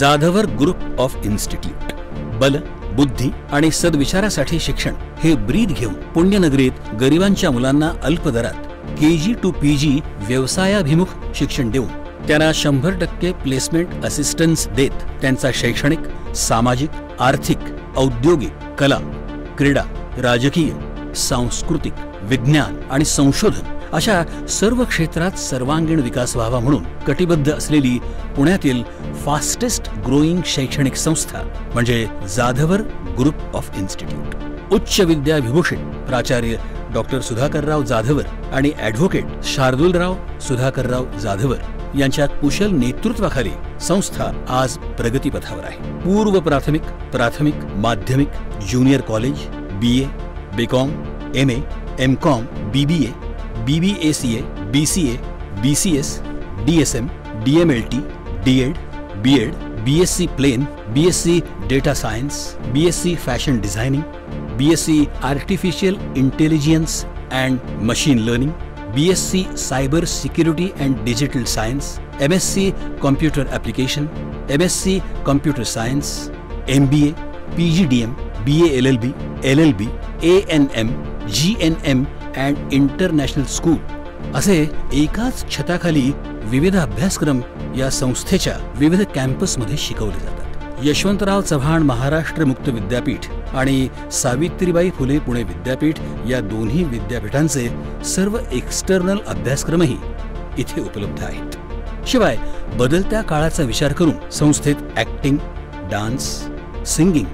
Jadhavar group of institute. बल, बुद्धी आणि सद्विचारासाठी शिक्षण हे ब्रीद घेऊन पुण्यनगरीत गरिबांच्या मुलांना अल्प दरात KG to PG व्यवसायाभिमुख शिक्षण देऊन त्यांना 100% प्लेसमेंट असिस्टन्स देत त्यांचा शैक्षणिक, सामाजिक, आर्थिक, औद्योगिक, कला, क्रीडा, राजकीय, सांस्कृतिक, विज्ञान आणि संशोधन अशा सर्व क्षेत्रात सर्वांगीण विकास व्हावा म्हणून कटिबद्ध असलेली पुण्यातील फास्टेस्ट ग्रोईंग शैक्षणिक संस्था म्हणजे जाधवर ग्रुप ऑफ इन्स्टिट्यूट. उच्च विद्या विभूषित प्राचार्य डॉक्टर सुधाकरराव जाधवर आणि ॲडव्होकेट शार्दूलराव सुधाकरराव जाधवर यांच्या कुशल नेतृत्वाखाली संस्था आज प्रगतीपथावर आहे. पूर्व प्राथमिक, प्राथमिक, माध्यमिक, junior college, BA, BCom, MA, MCom, BBA, BBACA, BCA, BCS, DSM, DMLT, DEd, BEd, BSc Plain, BSc Data Science, BSc Fashion Designing, BSc Artificial Intelligence and Machine Learning, BSc Cyber Security and Digital Science, MSc Computer Application, MSc Computer Science, MBA, PGDM, BA LLB, LLB, ANM, GNM and International School असे एकाच छताखाली विविध अभ्यासक्रम या संस्थेच्या विविध कॅम्पसमध्ये शिकवले जातात. यशवंतराव चव्हाण महाराष्ट्र मुक्त विद्यापीठ आणि सावित्रीबाई फुले पुणे विद्यापीठ या दोन्ही विद्यापीठांचे सर्व एक्सटर्नल अभ्यासक्रमही इथे उपलब्ध आहेत. शिवाय बदलत्या काळाचा विचार करून संस्थेत ॲक्टिंग, डान्स, सिंगिंग,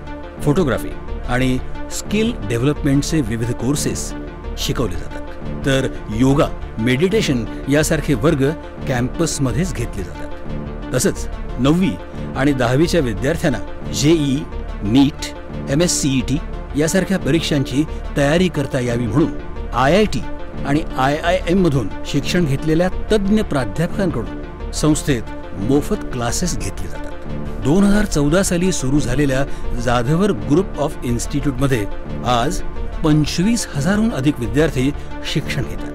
फोटोग्राफी आणि स्किल डेव्हलपमेंटचे विविध कोर्सेस शिकवले जातात. तर योगा, मेडिटेशन यासारखे वर्ग कॅम्पसमध्येच घेतले जातात. तसंच 9वी आणि 10वीच्या विद्यार्थ्यांना JEE, नीट, MSCET यासारख्या परीक्षांची तयारी करता यावी म्हणून IIT आणि IIM मधून शिक्षण घेतलेल्या तज्ज्ञ प्राध्यापकांकडून संस्थेत मोफत क्लासेस घेतले जातात. 2014 साली सुरू झालेल्या जाधवर ग्रुप ऑफ इन्स्टिट्यूटमध्ये आज 25,000हून अधिक विद्यार्थी शिक्षण घेतात.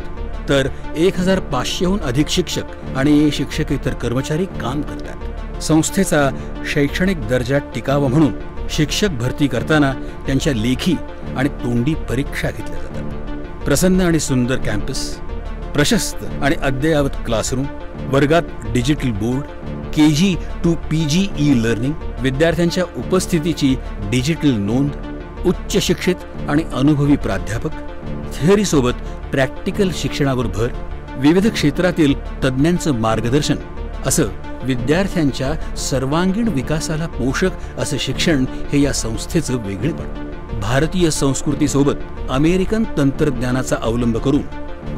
तर 1,500हून अधिक शिक्षक आणि शिक्षकेतर कर्मचारी काम करतात. संस्थेचा शैक्षणिक दर्जा टिकावा म्हणून शिक्षक भरती करताना त्यांच्या लेखी आणि तोंडी परीक्षा घेतल्या जातात. प्रसन्न आणि सुंदर कॅम्पस, प्रशस्त आणि अद्ययावत क्लासरूम, वर्गात digital board, KG to PG e learning, विद्यार्थ्यांच्या उपस्थितीची डिजिटल नोंद, उच्च शिक्षित आणि अनुभवी प्राध्यापक, थिअरीसोबत प्रॅक्टिकल शिक्षणावर भर, विविध क्षेत्रातील तज्ज्ञांचं मार्गदर्शन असं विद्यार्थ्यांच्या सर्वांगीण विकासाला पोषक असं शिक्षण हे या संस्थेचं वेगळेपण. भारतीय संस्कृतीसोबत अमेरिकन तंत्रज्ञानाचा अवलंब करून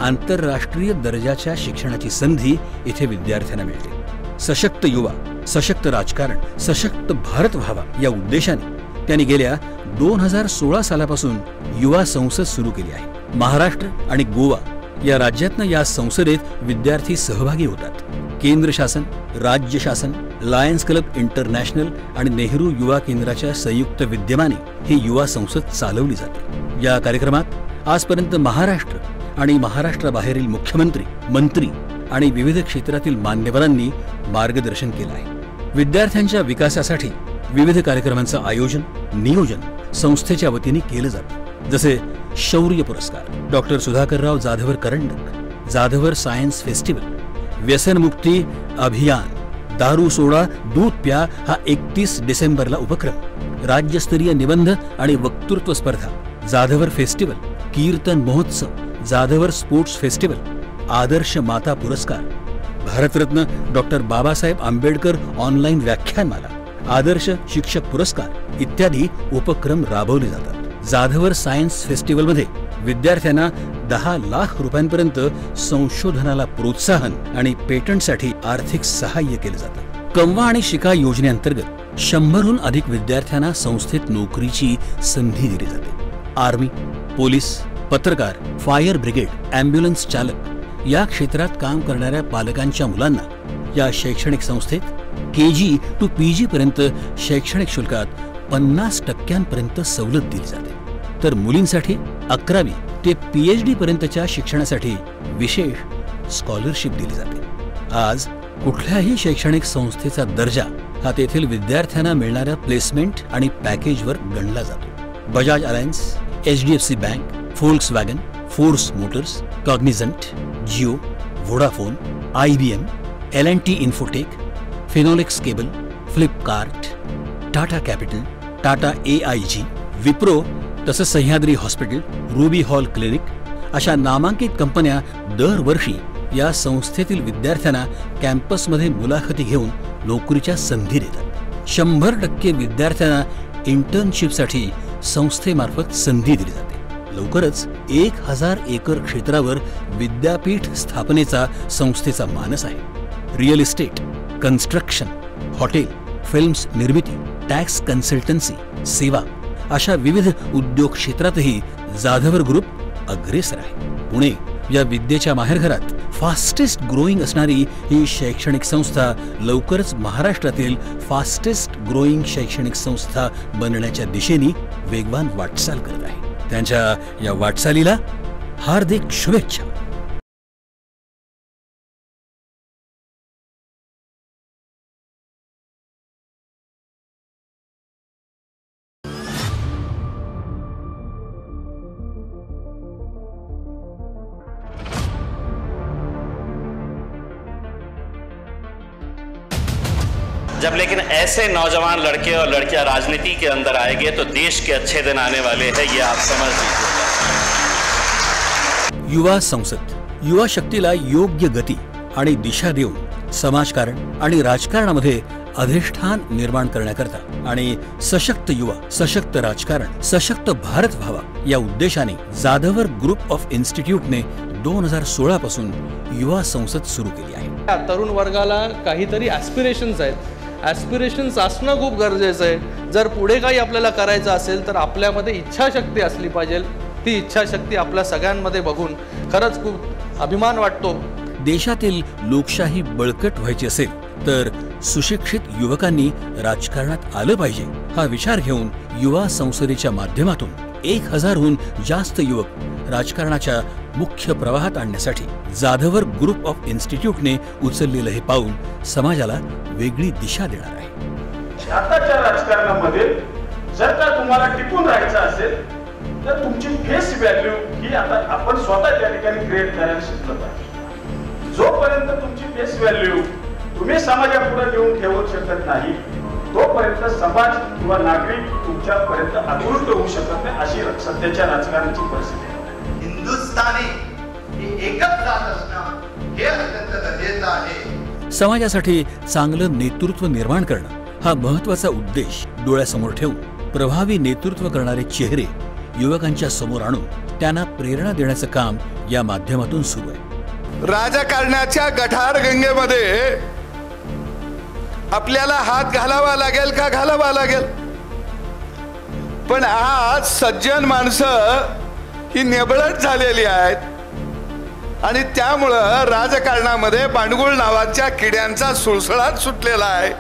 आंतरराष्ट्रीय दर्जाच्या शिक्षणाची संधी इथे विद्यार्थ्यांना मिळते. सशक्त युवा, सशक्त राजकारण, सशक्त भारत व्हावा या उद्देशाने त्यांनी गेल्या 2016 सालापासून युवा संसद सुरू केली आहे. महाराष्ट्र आणि गोवा या राज्यातनं या संसदेत विद्यार्थी सहभागी होतात. केंद्र शासन, राज्य शासन, लायन्स क्लब इंटरनॅशनल आणि नेहरू युवा केंद्राच्या संयुक्त विद्यमाने ही युवा संसद चालवली जाते. या कार्यक्रमात आजपर्यंत महाराष्ट्र आणि महाराष्ट्राबाहेरील मुख्यमंत्री, मंत्री आणि विविध क्षेत्रातील मान्यवरांनी मार्गदर्शन केलं आहे. विद्यार्थ्यांच्या विकासासाठी विविध कार्यक्रमांचं आयोजन, नियोजन संस्थेच्या वतीने केलं जातं. जसे शौर्य पुरस्कार, डॉक्टर सुधाकरराव जाधवर करंडक, जाधवर सायन्स फेस्टिवल, व्यसनमुक्ती अभियान, दारू सोडा दूध प्या हा 31 डिसेंबरला उपक्रम, राज्यस्तरीय निबंध आणि वक्तृत्व स्पर्धा, जाधवर फेस्टिवल, कीर्तन महोत्सव, जाधवर स्पोर्ट्स फेस्टिवल, आदर्श माता पुरस्कार, भारतरत्न डॉक्टर बाबासाहेब आंबेडकर ऑनलाईन व्याख्यानमाला, आदर्श शिक्षक पुरस्कार इत्यादी उपक्रम राबवले जातात. जाधवर सायन्स फेस्टिवलमध्ये विद्यार्थ्यांना 10 लाख रुपयांपर्यंत संशोधनाला प्रोत्साहन आणि पेटंटसाठी आर्थिक सहाय्य केलं जातं. कमवा आणि शिका योजनेअंतर्गत 100हून अधिक विद्यार्थ्यांना संस्थेत नोकरीची संधी दिली जाते. आर्मी, पोलीस, पत्रकार, फायर ब्रिगेड, ॲम्ब्युलन्स चालक या क्षेत्रात काम करणाऱ्या पालकांच्या मुलांना या शैक्षणिक संस्थेत KG to PG पर्यंत शैक्षणिक शुल्कात 50% सवलत दिली जाते. तर मुलींसाठी 11वी ते PhD पर्यंतच्या शिक्षणासाठी विशेष स्कॉलरशिप दिली जाते. आज कुठल्याही शैक्षणिक संस्थेचा दर्जा हा तेथील विद्यार्थ्यांना मिळणाऱ्या प्लेसमेंट आणि पॅकेजवर गणला जातो। Bajaj Allianz, HDFC bank, Volkswagen, Force Motors, Cognizant, Jio, Vodafone, IBM, L&T Infotech, Finolex cable, Flipkart, Tata capital, Tata AIG, Wipro तसंच Sahyadri hospital, Ruby Hall clinic अशा नामांकित कंपन्या दरवर्षी या संस्थेतील विद्यार्थ्यांना कॅम्पसमध्ये मुलाखती घेऊन नोकरीच्या संधी देतात। 100% विद्यार्थ्यांना इंटर्नशिपसाठी संस्थेमार्फत संधी दिली जाते। लवकरच 1000 एकर क्षेत्रावर विद्यापीठ स्थापनेचा संस्थेचा मानस आहे। Real estate, construction, hotel, films निर्मिती, टॅक्स कन्सल्टन्सी, सेवा अशा विविध उद्योग क्षेत्रातही जाधवर ग्रुप अग्रेसर आहे। पुणे या विद्येच्या माहेरघरात फास्टेस्ट ग्रोईंग असणारी ही शैक्षणिक संस्था लवकरच महाराष्ट्रातील फास्टेस्ट ग्रोईंग शैक्षणिक संस्था बनण्याच्या दिशेने वेगवान वाटचाल करत आहे। त्यांच्या या वाटचालीला हार्दिक शुभेच्छा। जब लेकिन ऐसे नौजवान लड़के और लड़कियां राजनीति के अंदर आएंगे तो देश के अच्छे दिन आने वाले हैं, ये आप समझ लीजिए। युवा संसद युवा शक्तीला योग्य गती आणि दिशा देऊन समाजकारण आणि राजकारणामध्ये अधिष्ठान निर्माण करण्याकरता आणि सशक्त युवा, सशक्त राजकारण, सशक्त भारत व्हावा या उद्देशाने जाधवर ग्रुप ऑफ इन्स्टिट्यूटने 2016 पासून युवा संसद सुरू केली आहे। तरुण वर्गाला काहीतरी ॲस्पिरेशन्स आहेत, ॲस्पिरेशन्स असणं खूप गरजेचं आहे। जर पुढे काही आपल्याला करायचं असेल तर आपल्यामध्ये इच्छाशक्ती असली पाहिजे। ती इच्छाशक्ती आपल्या सगळ्यांमध्ये बघून खरंच खूप अभिमान वाटतो। देशातील लोकशाही बळकट व्हायची असेल तर सुशिक्षित युवकांनी राजकारणात आलं पाहिजे हा विचार घेऊन युवा संसदेच्या माध्यमातून 1000हून जास्त युवक राजकारणाच्या मुख्य प्रवाहात आणण्यासाठी जाधवर ग्रुप ऑफ इन्स्टिट्यूटने उचललेलं हे पाऊल समाजाला वेगळी दिशा देणार आहे। आताच्या राजकारणामध्ये जर का तुम्हाला टिकून राहायचं असेल तर तुमची फेस व्हॅल्यू ही आता आपण स्वतः त्या ठिकाणी क्रिएट करायला शिकलं पाहिजे। जोपर्यंत तुमची फेस व्हॅल्यू तुम्ही समाजापुढे घेऊन ठेवू शकत नाही तोपर्यंत समाज किंवा नागरिक तुमच्यापर्यंत आकृष्ट होऊ शकत नाही, अशी सध्याच्या राजकारणाची परिस्थिती आहे। हिंदुस्थानी ही एकच जात असणं हे अत्यंत गरजेचं आहे। समाजासाठी चांगलं नेतृत्व निर्माण करणं हा महत्त्वाचा उद्देश डोळ्यासमोर ठेवून प्रभावी नेतृत्व करणारे चेहरे युवकांच्या समोर आणून त्यांना प्रेरणा देण्याचं काम या माध्यमातून सुरू आहे। राजकारणाच्या गटारगंगेमध्ये आपल्याला हात घालावा लागेल का घालावा लागेल, पण आज सज्जन माणसं ही निबळत झालेली आहेत आणि त्यामुळं राजकारणामध्ये बांडगुळ नावाच्या किड्यांचा सुळसुळाट सुटलेला आहे।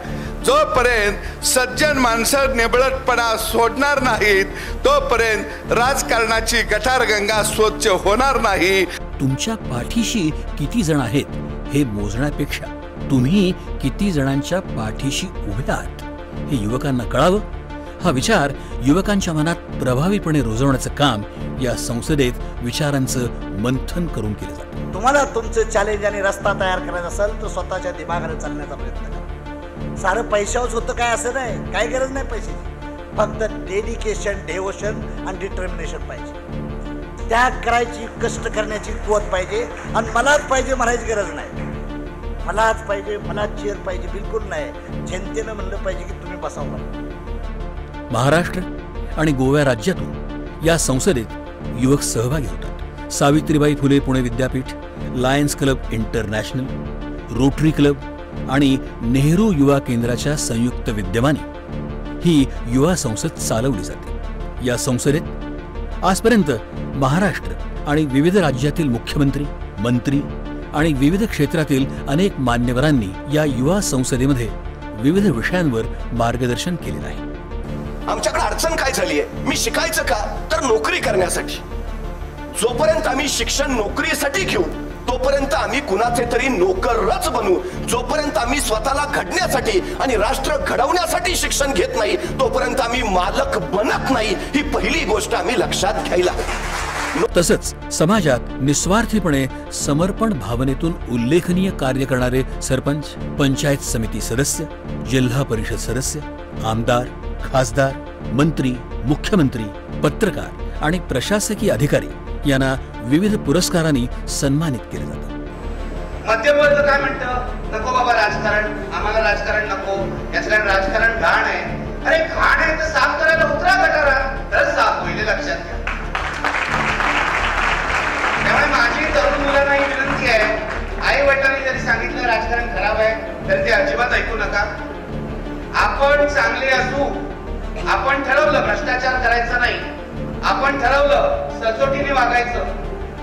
जोपर्यंत सज्जन माणसं निबळतपणा सोडणार नाहीत तोपर्यंत राजकारणाची गटारगंगा स्वच्छ होणार नाही। तुमच्या पाठीशी किती जण आहेत हे मोजण्यापेक्षा तुम्ही किती जणांच्या पाठीशी उभे आहात हे युवकांना कळावं हा विचार युवकांच्या मनात प्रभावीपणे रुजवण्याचं काम या संसदेत विचारांचं मंथन करून केलं जातं। तुम्हाला तुमचं चॅलेंज आणि रस्ता तयार करायचा असेल तर स्वतःच्या दिमागाने चालण्याचा प्रयत्न करा। सारं पैशावरच होतं काय असं नाही, काही गरज नाही पैशाची, फक्त डेडिकेशन, डेवोशन आणि डिटर्मिनेशन पाहिजे। त्याग करायची, कष्ट करण्याची कुवत पाहिजे आणि मलाच पाहिजे म्हणायची गरज नाही। मलाच पाहिजे, मला चेअर पाहिजे बिलकुल नाही, जनतेनं म्हणलं पाहिजे की तुम्ही बसावं। महाराष्ट्र आणि गोवा राज्यातून या संसदेत युवक सहभागी होतात। सावित्रीबाई फुले पुणे विद्यापीठ, Lions Club International, Rotary Club आणि नेहरू युवा केंद्राच्या संयुक्त विद्यमाने ही युवा संसद चालवली जाते। या संसदेत आजपर्यंत महाराष्ट्र आणि विविध राज्यातील मुख्यमंत्री, मंत्री आणि विविध क्षेत्रातील अनेक मान्यवरांनी या युवा संसदेमध्ये विविध विषयांवर मार्गदर्शन केलेलं आहे। आमच्याकडे अडचण काय झाली आहे, मी शिकायचं का तर नोकरी करण्यासाठी। जोपर्यंत आम्ही शिक्षण नोकरीसाठी घेऊ तोपर्यंत आम्ही कुणाचे तरी नोकरच बनू. जोपर्यंत आम्ही स्वतःला घडण्यासाठी आणि राष्ट्र घडवण्यासाठी शिक्षण घेत नाही तोपर्यंत आम्ही मालक बनत नाही. ही पहिली गोष्ट आम्ही लक्षात घ्यायला. तसंच समाजात निस्वार्थीपणे समर्पण भावनेतून उल्लेखनीय कार्य करणारे सरपंच, पंचायत समिती सदस्य, जिल्हा परिषद सदस्य, आमदार, खासदार, मंत्री, मुख्यमंत्री, पत्रकार आणि प्रशासकीय अधिकारी यांना विविध पुरस्कारांनी सन्मानित केले जातं. मध्यमवर्ग काय म्हणतं, नको बाबा राजकारण, आम्हाला राजकारण नको, याचं राजकारण घाण आहे. अरे घाण आहे तर साफ करायला उतरा गटारा, तर साफ होईल, लक्षात घ्या. त्यामुळे माझी तरुण मुलांना ही विनंती आहे, आई वडिलांनी जरी सांगितलं राजकारण खराब आहे तर ते अजिबात ऐकू नका. आपण चांगले असू, आपण ठरवलं भ्रष्टाचार करायचा नाही, आपण ठरवलं सचोटीने वागायचं,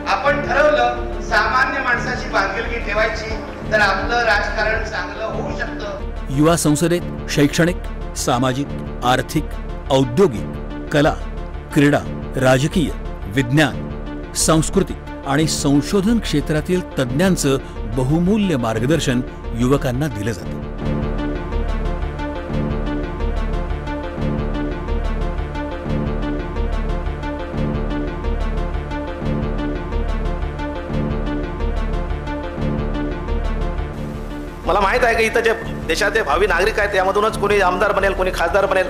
आपण ठरवलं सामान्य माणसाची बांधिलकी ठेवायची, तर आपलं राजकारण चांगलं होऊ शकतं. युवा संसदेत शैक्षणिक, सामाजिक, आर्थिक, औद्योगिक, कला, क्रीडा, राजकीय, विज्ञान, सांस्कृतिक आणि संशोधन क्षेत्रातील तज्ज्ञांचं बहुमूल्य मार्गदर्शन युवकांना दिलं जातं. मला माहित आहे की इथं जे देशाचे भावी नागरिक आहेत त्यामधूनच कोणी आमदार बनेल, कोणी खासदार बनेल,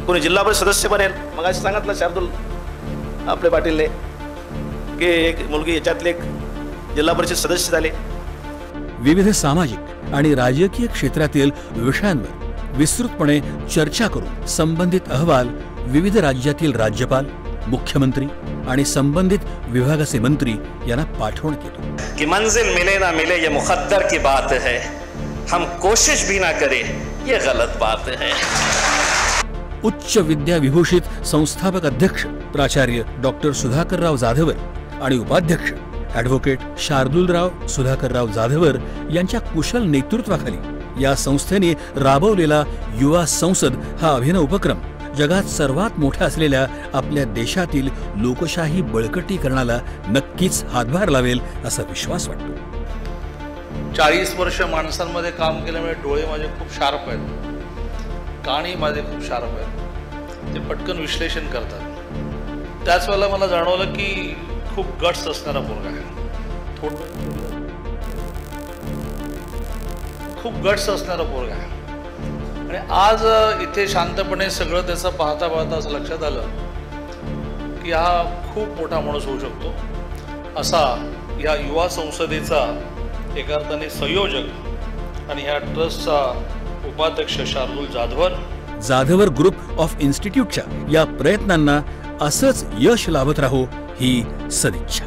कोणी जिल्हा परिषद सदस्य बनेल. मग असं सांगितलं शार्दूल आपले पाटीलने की एक मुलगी याच्यातले एक जिल्हा परिषद सदस्य झाले. विविध सामाजिक आणि राजकीय क्षेत्रातील विषयांवर विस्तृतपणे चर्चा करून संबंधित अहवाल विविध राज्यातील राज्यपाल, मुख्यमंत्री आणि संबंधित विभागाचे मंत्री यांना पाठवण्यात येतो. कि मंजिल मिले ना मिले ये मुकद्दर की बात है, हम कोशिश भी ना करें ये गलत बात है. उच्च विद्या विभूषित संस्थापक अध्यक्ष प्राचार्य डॉक्टर सुधाकरराव जाधवर आणि उपाध्यक्ष ॲडव्होकेट शार्दूलराव सुधाकरराव जाधवर यांच्या कुशल नेतृत्वाखाली या संस्थेने राबवलेला युवा संसद हा अभिनव उपक्रम जगात सर्वात मोठा असलेल्या आपल्या देशातील लोकशाही बळकटीकरणाला नक्कीच हातभार लावेल असा विश्वास वाटतो. 40 वर्ष माणसांमध्ये काम केल्यामुळे डोळे माझे खूप शार्प आहेत, कानही माझे खूप शार्प आहेत, ते पटकन विश्लेषण करतात. त्याच वेळेला मला जाणवलं की खूप गट्स असणारा पोरगा आहे, खूप गट्स असणारा पोरगा आहे. आणि आज इथे शांतपणे सगळं त्याचं पाहता पाहता असं लक्षात आलं की हा खूप मोठा माणूस होऊ शकतो. असा या युवा संसदेचा एका अर्थाने संयोजक आणि ह्या ट्रस्टचा उपाध्यक्ष शार्दूल जाधवर ग्रुप ऑफ इन्स्टिट्यूटच्या या प्रयत्नांना असंच यश लाभत राहो ही सदिच्छा.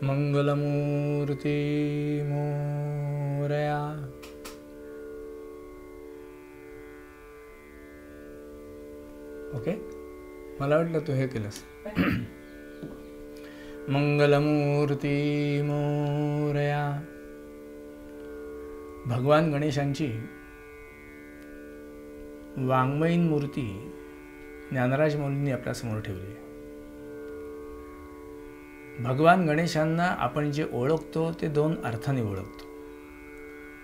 मंगलमूर्ती मोरया. ओके, मला वाटलं तू हे केलंस. मंगलमूर्ती मोरया. भगवान गणेशांची वाङ्मयीन मूर्ती ज्ञानराज मौलींनी आपल्यासमोर ठेवली. भगवान गणेशांना आपण जे ओळखतो ते 2 अर्थाने ओळखतो.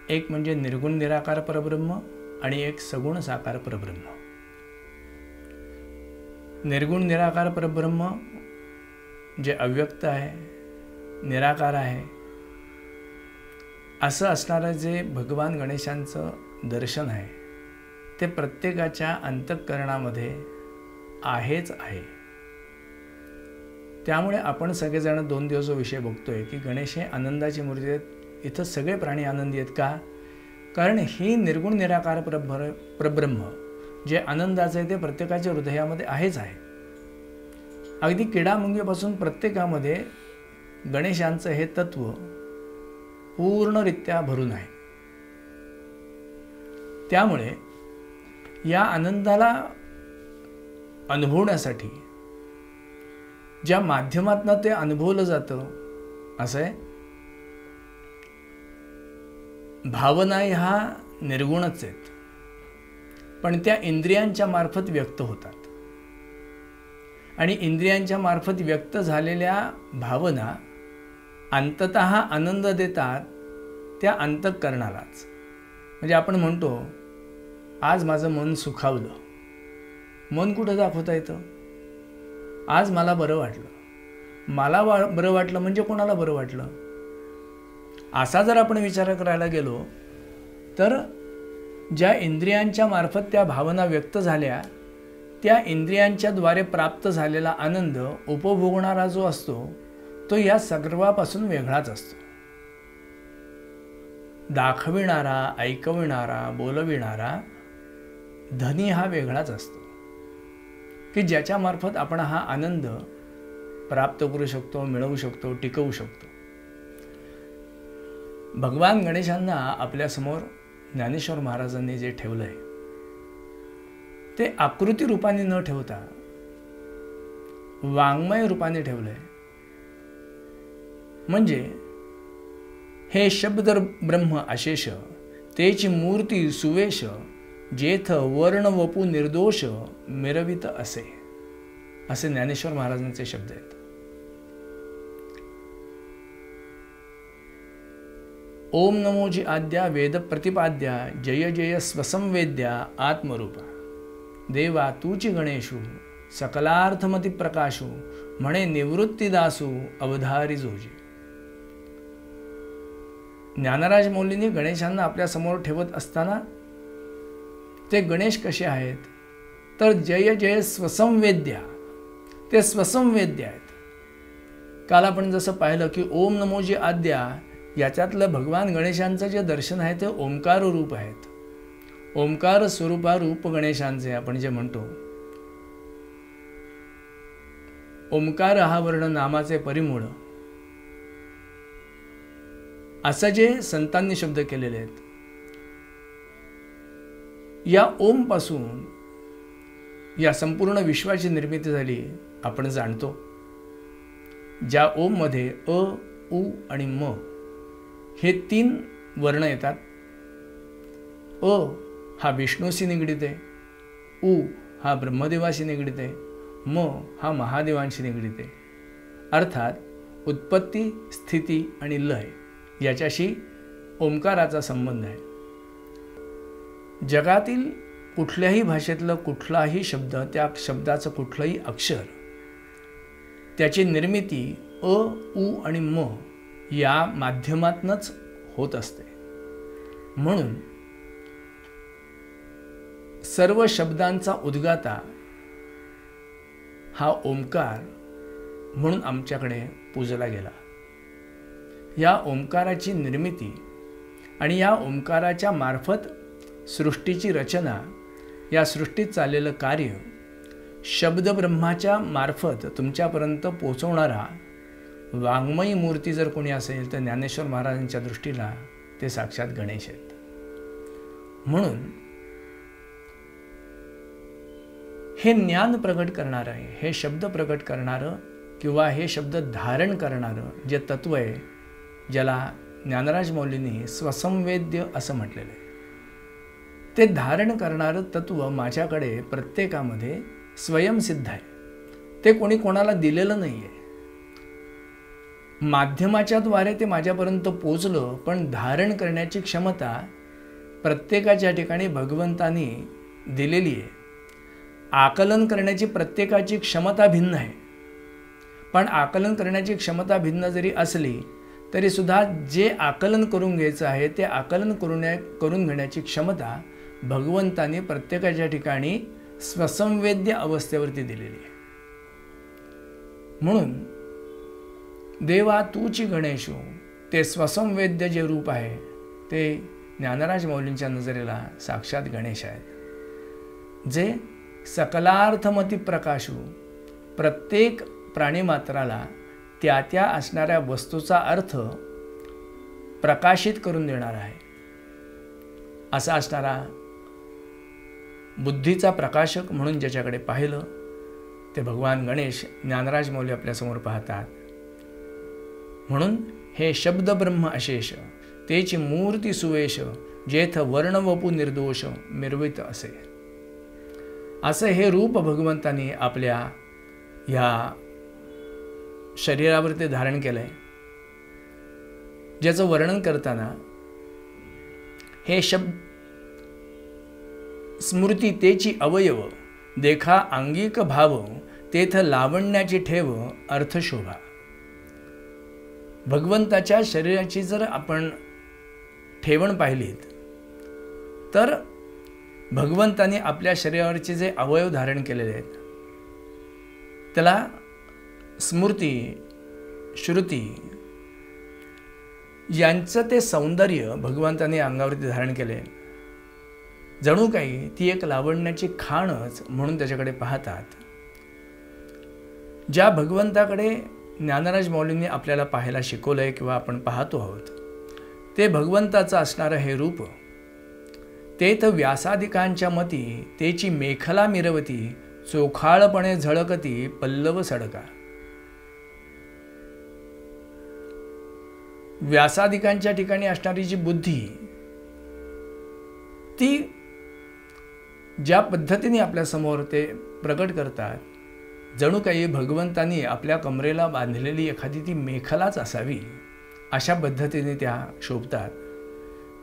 एक म्हणजे निर्गुण निराकार परब्रह्म आणि एक सगुण साकार परब्रह्म. निर्गुण निराकार परब्रह्म जे अव्यक्त आहे, निराकार आहे, असं असणारं जे भगवान गणेशांचं दर्शन आहे ते प्रत्येकाच्या अंतःकरणामध्ये आहेच आहे. त्यामुळे आपण सगळेजण 2 दिवस विषय बघतोय की गणेश हे आनंदाची मूर्ती आहेत. इथं सगळे प्राणी आनंदी आहेत का? कारण ही निर्गुण निराकार परब्रह्म जे आनंदाचं आहे ते प्रत्येकाच्या हृदयामध्ये आहेच आहे. अगदी किडामुंगीपासून प्रत्येकामध्ये गणेशांचं हे तत्व पूर्णरित्या भरून आहे. त्यामुळे या आनंदाला अनुभवण्यासाठी ज्या माध्यमातनं ते अनुभवलं जातं असं आहे. भावना ह्या निर्गुणच आहेत, पण त्या इंद्रियांच्या मार्फत व्यक्त होतात आणि इंद्रियांच्या मार्फत व्यक्त झालेल्या भावना अंततः आनंद देतात त्या अंतःकरणालाच. म्हणजे आपण म्हणतो आज माझं मन सुखावलं. मन कुठं दाखवता येतं? आज मला बरं वाटलं. मला बरं वाटलं म्हणजे कोणाला बरं वाटलं? असा जर आपण विचार करायला गेलो तर ज्या इंद्रियांच्या मार्फत त्या भावना व्यक्त झाल्या त्या इंद्रियांच्या द्वारे प्राप्त झालेला आनंद उपभोगणारा जो असतो तो या सर्वापासून वेगळाच असतो. दाखविणारा, ऐकविणारा, बोलविणारा धनी हा वेगळाच असतो की ज्याच्या मार्फत आपण हा आनंद प्राप्त करू शकतो, मिळवू शकतो, टिकवू शकतो. भगवान गणेशांना आपल्यासमोर ज्ञानेश्वर महाराजांनी जे ठेवलंय ते आकृती रूपाने न ठेवता वाङ्मय रूपाने ठेवलंय. म्हणजे हे शब्द ब्रह्म अशेष तेची मूर्ती सुवेश जेथ वर्ण वपू निर्दोष मिरवित असे ज्ञानेश्वर महाराजांचे शब्द आहेत. ओम नमोजी आद्या वेद प्रतिपाद्या जय जय स्वसंवेद्या आत्मरूपा देवा तूची गणेशू सकलार्थमती प्रकाशू म्हणे निवृत्तीदासू अवधारी जोजी. ज्ञानराज मौलींनी गणेशांना आपल्या समोर ठेवत असताना ते गणेश कसे आहेत तर जय जय स्वसंवेद्या, ते स्वसंवेद्य आहेत. काल आपण जसं पाहिलं की ओम नमोजी आद्या याच्यातलं भगवान गणेशांचं जे दर्शन आहे ते ओंकार रूप आहेत. ओंकार स्वरूपा रूप गणेशांचे आपण जे म्हणतो. ओंकार हा वर्ण नामाचे परिमूळ असं जे संतांनी शब्द केलेले आहेत. या ओम पासून या संपूर्ण विश्वाची निर्मिती झाली आपण जाणतो. ज्या ओम मध्ये अ, उ आणि म हे 3 वर्ण येतात. अ हा विष्णूशी निगडित आहे, उ हा ब्रह्मदेवाशी निगडित आहे, म हा महादेवांशी निगडित आहे. अर्थात उत्पत्ती, स्थिती आणि लय याच्याशी ओंकाराचा संबंध आहे. जगातील कुठल्याही भाषेतलं कुठलाही शब्द, त्या शब्दाचं कुठलंही अक्षर, त्याची निर्मिती अ, उ आणि म या माध्यमातूनच होत असते. म्हणून सर्व शब्दांचा उद्गाता हा ओंकार म्हणून आमच्याकडे पूजला गेला. या ओंकाराची निर्मिती आणि या ओंकाराच्या मार्फत सृष्टीची रचना, या सृष्टीत चाललेलं कार्य शब्द ब्रह्माच्या मार्फत तुमच्यापर्यंत पोचवणारा वाङ्मयी मूर्ती जर कोणी असेल तर ज्ञानेश्वर महाराजांच्या दृष्टीला ते साक्षात गणेश आहेत. म्हणून हे ज्ञान प्रगट करणारं आहे, हे शब्द प्रगट करणारं किंवा हे शब्द धारण करणारं जे तत्व आहे, ज्याला ज्ञानराज मौलींनी स्वसंवेद्य असं म्हटलेलं आहे, ते धारण करणारं तत्व माझ्याकडे प्रत्येकामध्ये स्वयंसिद्ध आहे. ते कोणी कोणाला दिलेलं नाही आहे. माध्यमाच्या द्वारे ते माझ्यापर्यंत पोचलं, पण धारण करण्याची क्षमता प्रत्येकाच्या ठिकाणी भगवंतानी दिलेली आहे. आकलन करण्याची प्रत्येकाची क्षमता भिन्न आहे, पण आकलन करण्याची क्षमता भिन्न जरी असली तरी सुद्धा जे आकलन करून घ्यायचं आहे ते आकलन करून घेण्याची क्षमता भगवंतानी प्रत्येकाच्या ठिकाणी स्वसंवेद्य अवस्थेवरती दिलेली आहे. म्हणून देवा तूची गणेशो, ते स्वसंवेद्य जे रूप आहे ते ज्ञानराज मौलींच्या नजरेला साक्षात गणेश आहेत, जे सकलार्थमती प्रकाशू, प्रत्येक प्राणीमात्राला त्या त्या असणाऱ्या वस्तूचा अर्थ प्रकाशित करून देणार आहे. असा असणारा बुद्धीचा प्रकाशक म्हणून ज्याच्याकडे पाहिलं ते भगवान गणेश ज्ञानराज मौली आपल्यासमोर पाहतात. म्हणून हे शब्द ब्रह्म अशेष तेची मूर्ती सुवेश जेथ वर्ण वपू निर्दोष मिरवित असे. असं हे रूप भगवंतांनी आपल्या ह्या शरीरावर ते धारण केलं आहे, ज्याचं वर्णन करताना हे शब्द स्मृती तेची अवयव देखा अंगिक भाव तेथ लावण्याची ठेव अर्थशोभा. भगवंताच्या शरीराची जर आपण ठेवण पाहिलीत तर भगवंतांनी आपल्या शरीरावरचे जे अवयव धारण केलेले आहेत त्याला स्मृती श्रुती यांचं ते सौंदर्य भगवंतांनी अंगावरती धारण केले. जणू काही ती एक लावण्याची खाणच म्हणून त्याच्याकडे पाहतात. ज्या भगवंताकडे ज्ञानराज मौलींनी आपल्याला पाहायला शिकवलंय किंवा आपण पाहतो आहोत ते भगवंताचं असणारं हे रूप तेथ व्यासादिकांच्या मती तेची मेखला मिरवती चोखाळपणे झळकती पल्लव सडका. व्यासादिकांच्या ठिकाणी असणारी जी बुद्धी ती ज्या पद्धतीने आपल्यासमोर ते प्रकट करतात जणू काही भगवंतांनी आपल्या कमरेला बांधलेली एखादी ती मेखलाच असावी अशा पद्धतीने त्या शोभतात.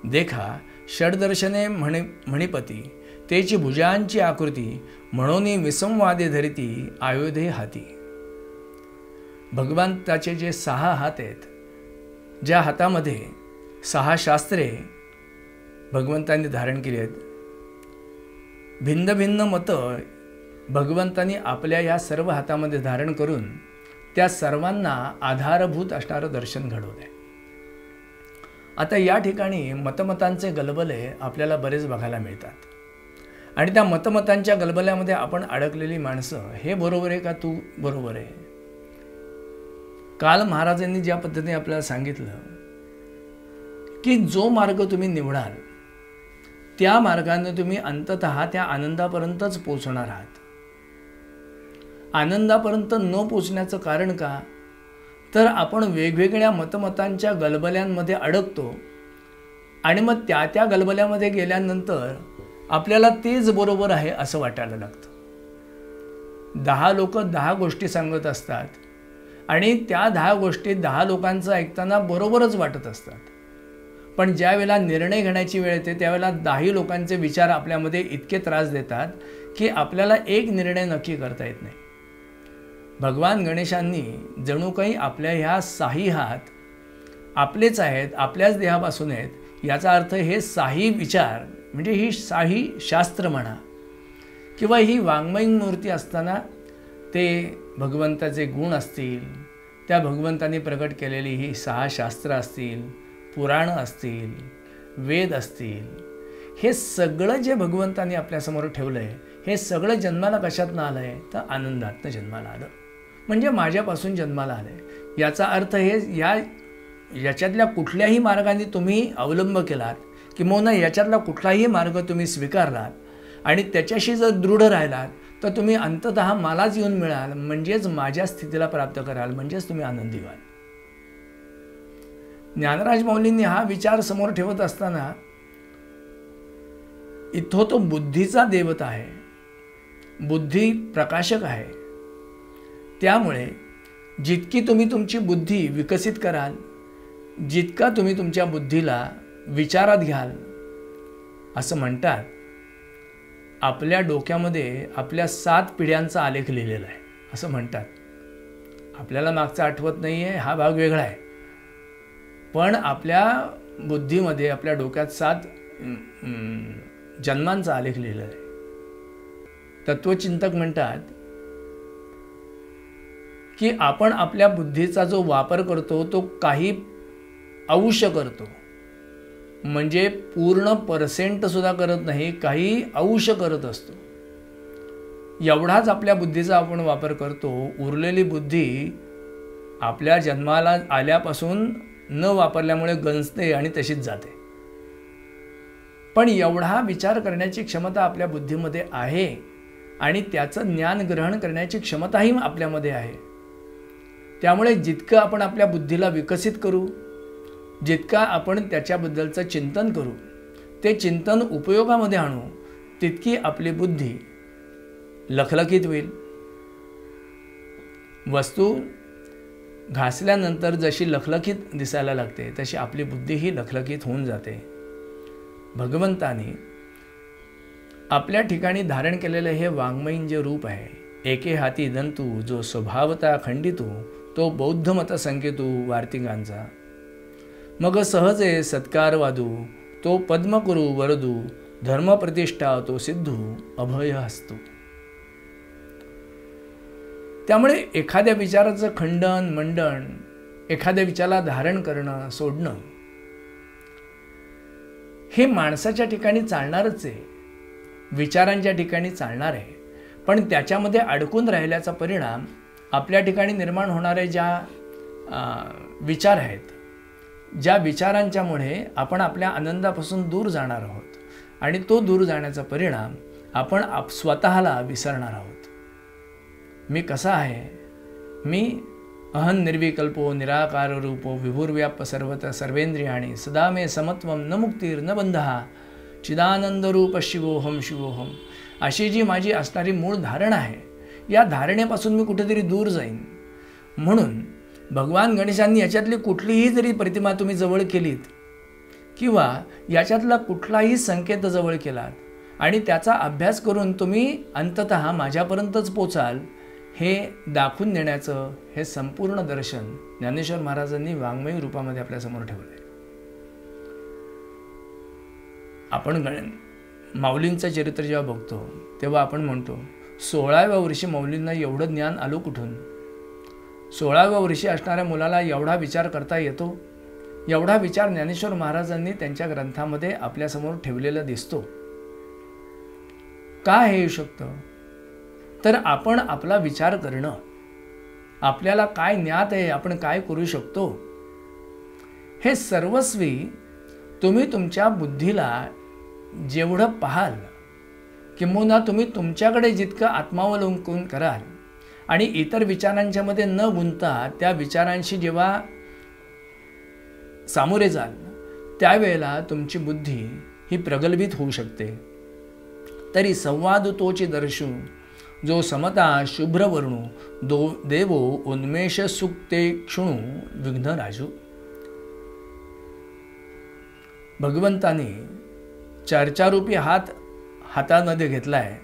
देखा षडदर्शने मणिपती तेची भुजांची आकृती म्हणून विसंवादे धरिती आयुधे हाती. भगवंताचे जे 6 हात आहेत, ज्या हातामध्ये 6 शास्त्रे भगवंतांनी धारण केली आहेत, भिन्न भिन्न मतं भगवंतांनी आपल्या या सर्व हातामध्ये धारण करून त्या सर्वांना आधारभूत असणारं दर्शन घडवलंय. आता या ठिकाणी मतमतांचे गलबले आपल्याला बरेच बघायला मिळतात आणि त्या मतमतांच्या गलबल्यामध्ये आपण अडकलेली माणसं, हे बरोबर आहे का तू बरोबर आहे. काल महाराजांनी ज्या पद्धतीने आपल्याला सांगितलं की जो मार्ग तुम्ही निवडाल त्या मार्गाने तुम्ही अंततः त्या आनंदापर्यंतच पोचणार आहात. आनंदापर्यंत न पोचण्याचं कारण का, तर आपण वेगवेगळ्या मतमतांच्या गलबल्यांमध्ये अडकतो आणि मग त्या गलबल्यामध्ये गेल्यानंतर आपल्याला तेच बरोबर आहे असं वाटायला लागतं. 10 लोक 10 गोष्टी सांगत असतात आणि त्या 10 गोष्टी 10 लोकांचं ऐकताना बरोबरच वाटत असतात, पण ज्या वेळेला निर्णय घेण्याची वेळ येते त्यावेळेला 10 लोकांचे विचार आपल्यामध्ये इतके त्रास देतात की आपल्याला एक निर्णय नक्की करता येत नाही. भगवान गणेशांनी जणू काही आपल्या ह्या 6 हात आपलेच आहेत, आपल्याच देहापासून आहेत, याचा अर्थ हे 6 विचार म्हणजे ही 6 शास्त्र म्हणा किंवा ही वाङ्मयी मूर्ती असताना ते भगवंताचे गुण असतील, त्या भगवंतांनी प्रकट केलेली ही 6 शास्त्र असतील, पुराणं असतील, वेद असतील, हे सगळं जे भगवंतांनी आपल्यासमोर ठेवलं आहे हे सगळं जन्माला कशातनं आलं आहे तर आनंदातनं जन्माला आलं. म्हणजे माझ्यापासून जन्माला आलं आहे. याचा अर्थ हे याच्यातल्या कुठल्याही मार्गाने तुम्ही अवलंब केलात किंवा याच्यातला कुठलाही मार्ग तुम्ही स्वीकारलात आणि त्याच्याशी जर दृढ राहिलात तर तुम्ही अंततः मलाच येऊन मिळाल, म्हणजेच माझ्या स्थितीला प्राप्त कराल, म्हणजेच तुम्ही आनंदी व्हाल. ज्ञानराज मौलींनी हा विचार समोर ठेवत असताना इथं तो बुद्धीचा देवता आहे, बुद्धी प्रकाशक आहे. त्यामुळे जितकी तुम्ही तुमची बुद्धी विकसित कराल, जितका तुम्ही तुमच्या बुद्धीला विचारात घ्याल, असं म्हणतात आपल्या डोक्यामध्ये आपल्या 7 पिढ्यांचा आलेख लिहिलेला आहे असं म्हणतात. आपल्याला मागचा आठवत नाही आहे, हा भाग वेगळा आहे, पण आपल्या बुद्धीमध्ये आपल्या डोक्यात 7 जन्मांचा आलेख लिहिलेला आहे. तत्वचिंतक म्हणतात की आपण आपल्या बुद्धीचा जो वापर करतो तो काही अंश करतो, म्हणजे पूर्ण % सुद्धा करत नाही, काही अंश करत असतो. एवढाच आपल्या बुद्धीचा आपण वापर करतो. उरलेली बुद्धी आपल्या जन्माला आल्यापासून न वापरल्यामुळे गंजते आणि तशीच जाते. पण एवढा विचार करण्याची क्षमता आपल्या बुद्धीमध्ये आहे आणि त्याचं ज्ञान ग्रहण करण्याची क्षमताही आपल्यामध्ये आहे. त्यामुळे जितकं आपण आपल्या बुद्धीला विकसित करू, जितका आपण त्याच्याबद्दलचं चिंतन करू, ते चिंतन उपयोगामध्ये आणू, तितकी आपली बुद्धी लखलखीत होईल. वस्तू घासल्यानंतर जशी लखलखीत दिसायला लागते तशी आपली बुद्धीही लखलखीत होऊन जाते. भगवंतानी आपल्या ठिकाणी धारण केलेलं हे वाङ्मयीन जे रूप आहे, एके हाती दंतू जो स्वभावता खंडितू, तो बौद्ध मत संकेतू वार्तिकांचा. मग सहजे सत्कार वादू, तो पद्म करू वरदू, धर्म प्रतिष्ठा तो सिद्धू अभय हस्तू. त्यामुळे एखाद्या विचाराचं खंडन मंडन, एखाद्या विचाराला धारण करणं सोडणं, हे माणसाच्या ठिकाणी चालणारच आहे, विचारांच्या ठिकाणी चालणार आहे. पण त्याच्यामध्ये अडकून राहिल्याचा परिणाम आपल्या ठिकाणी निर्माण होणारे ज्या विचार आहेत, ज्या विचारांच्यामुळे आपण आपल्या आनंदापासून दूर जाणार आहोत आणि तो दूर जाण्याचा परिणाम आपण स्वतःला विसरणार आहोत. मी कसा आहे, मी अहं निर्विकल्पो निराकार रूपो विभुर्व्याप सर्वत सर्वेंद्रियाणी सदा मे समत्वम न मुक्तीर न बंधहा चिदानंद रूप शिवोहम शिवोहम. अशी जी माझी असणारी मूळ धारणा आहे, या धारणेपासून मी कुठेतरी दूर जाईन. म्हणून भगवान गणेशांनी याच्यातली कुठलीही जरी प्रतिमा तुम्ही जवळ केलीत किंवा याच्यातला कुठलाही संकेत जवळ केलात आणि त्याचा अभ्यास करून तुम्ही अंततः माझ्यापर्यंतच पोचाल, हे दाखवून देण्याचं हे संपूर्ण दर्शन ज्ञानेश्वर महाराजांनी वाङ्मयी रूपामध्ये आपल्यासमोर ठेवलं आहे. आपण माऊलींचं चरित्र जेव्हा बघतो तेव्हा आपण म्हणतो 16व्या वर्षी माऊलींना एवढं ज्ञान आलो कुठून? 16व्या वर्षी असणाऱ्या मुलाला एवढा विचार करता येतो? एवढा विचार ज्ञानेश्वर महाराजांनी त्यांच्या ग्रंथामध्ये आपल्यासमोर ठेवलेला दिसतो. का हे येऊ शकतं? तर आपण आपला विचार करणं, आपल्याला काय ज्ञात आहे, आपण काय करू शकतो, हे सर्वस्वी तुम्ही तुमच्या बुद्धीला जेवढं पाहाल, किंबहुना तुम्ही तुमच्याकडे जितकं आत्मावलोकन कराल आणि इतर विचारांच्या मध्ये न गुंतता त्या विचारांशी जेव्हा सामोरे जाल, त्यावेळेला तुमची बुद्धी ही प्रगल्भित होऊ शकते. तरी संवाद तोची दर्शू जो समता शुभ्र वर्णू देवो उन्मेष सुक्ते क्षुणू विघ्न राजू. भगवंताने चर्चारूपी हातामध्ये घेतलाय.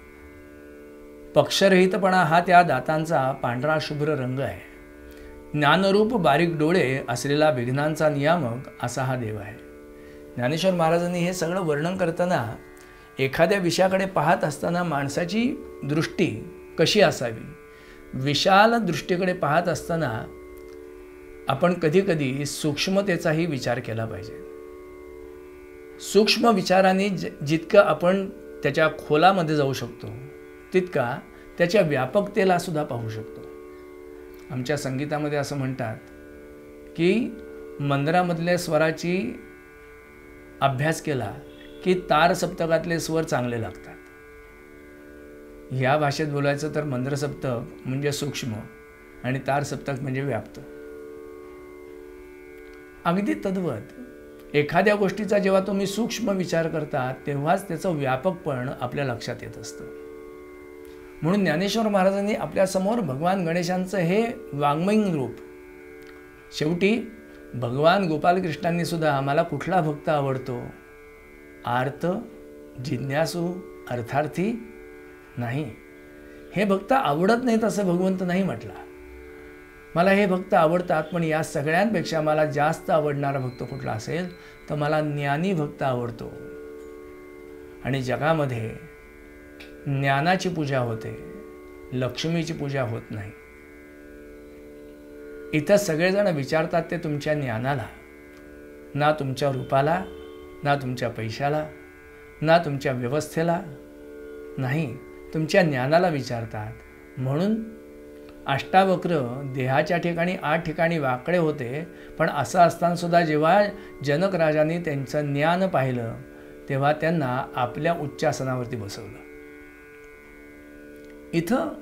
पक्षरहितपणा हा त्या दातांचा पांढरा शुभ्र रंग आहे. ज्ञानरूप बारीक डोळे असलेला विघ्नांचा नियामक असा हा देव आहे. ज्ञानेश्वर महाराजांनी हे सगळं वर्णन करताना एखाद्या विषयाकडे पाहत असताना माणसाची दृष्टी कशी असावी, विशाल दृष्टीकडे पाहत असताना आपण कधीकधी सूक्ष्मतेचाही विचार केला पाहिजे. सूक्ष्म विचाराने जितकं आपण त्याच्या खोलामध्ये जाऊ शकतो तितका त्याच्या व्यापकतेला सुद्धा पाहू शकतो. आमच्या संगीतामध्ये असं म्हणतात की मंदिरामधल्या स्वराची अभ्यास केला की तार सप्तकातले स्वर चांगले लागतात. ह्या भाषेत बोलायचं तर मंद्र सप्तक म्हणजे सूक्ष्म आणि तार सप्तक म्हणजे व्याप्त. अगदी तद्वत एखाद्या गोष्टीचा जेव्हा तुम्ही सूक्ष्म विचार करता तेव्हाच त्याचं व्यापकपण आपल्या लक्षात येत असतं. म्हणून ज्ञानेश्वर महाराजांनी आपल्यासमोर भगवान गणेशांचं हे वाङ्मयीन रूप, शेवटी भगवान गोपालकृष्णांनी सुद्धा आम्हाला कुठला भक्त आवडतो? आर्त, जिज्ञासू, अर्थार्थी नाही. हे भक्त आवडत नाहीत असं भगवंत नाही म्हटला. मला हे भक्त आवडतात, पण या सगळ्यांपेक्षा मला जास्त आवडणारा भक्त कुठला असेल तर मला ज्ञानी भक्त आवडतो. आणि जगामध्ये ज्ञानाची पूजा होते, लक्ष्मीची पूजा होत नाही. इथं सगळेजण विचारतात ते तुमच्या ज्ञानाला, ना तुमच्या रूपाला, ना तुमच्या पैशाला, ना तुमच्या व्यवस्थेला, नाही, तुमच्या ज्ञानाला विचारतात. म्हणून अष्टावक्र देहाच्या ठिकाणी 8 ठिकाणी वाकडे होते, पण असं असताना सुद्धा जेव्हा जनक राजांनी त्यांचं ज्ञान पाहिलं तेव्हा त्यांना आपल्या उच्चासनावरती बसवलं. इथं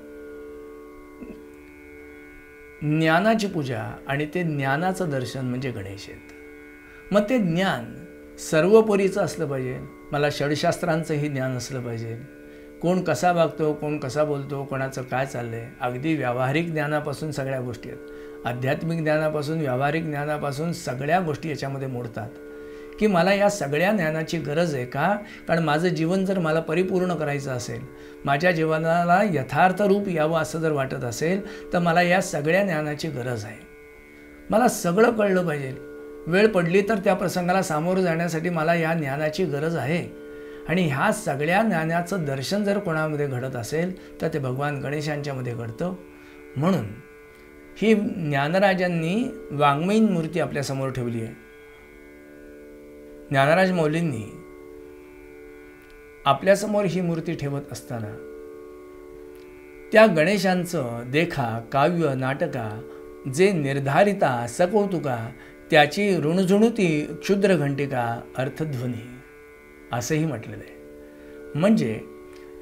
ज्ञानाची पूजा आणि ते ज्ञानाचं दर्शन म्हणजे गणेश आहेत. मग ते ज्ञान सर्वपरीचं असलं पाहिजे. मला षडशास्त्रांचंही ज्ञान असलं पाहिजे. कोण कसा वागतो, कोण कसा बोलतो, कोणाचं काय चाललं आहे, अगदी व्यावहारिक ज्ञानापासून सगळ्या गोष्टी आहेत. आध्यात्मिक ज्ञानापासून, व्यावहारिक ज्ञानापासून सगळ्या गोष्टी याच्यामध्ये मोडतात की मला या सगळ्या ज्ञानाची गरज आहे का? कारण माझं जीवन जर मला परिपूर्ण करायचं असेल, माझ्या जीवनाला यथार्थ रूप यावं असं जर वाटत असेल, तर मला या सगळ्या ज्ञानाची गरज आहे. मला सगळं कळलं पाहिजे. वेळ पडली तर त्या प्रसंगाला सामोरं जाण्यासाठी मला या ज्ञानाची गरज आहे. आणि ह्या सगळ्या ज्ञानाचं दर्शन जर कोणामध्ये घडत असेल तर ते भगवान गणेशांच्यामध्ये घडतं. म्हणून ही ज्ञानराजांनी वाङ्मयीन मूर्ती आपल्यासमोर ठेवली आहे. ज्ञानराज माऊलींनी आपल्यासमोर ही मूर्ती ठेवत असताना त्या गणेशांचं देखा, काव्य, नाटका, जे निर्धारिता, सकौतुका, त्याची ऋणझुणुती, क्षुद्र घंटिका, अर्थध्वनी असंही म्हटलेलं आहे. म्हणजे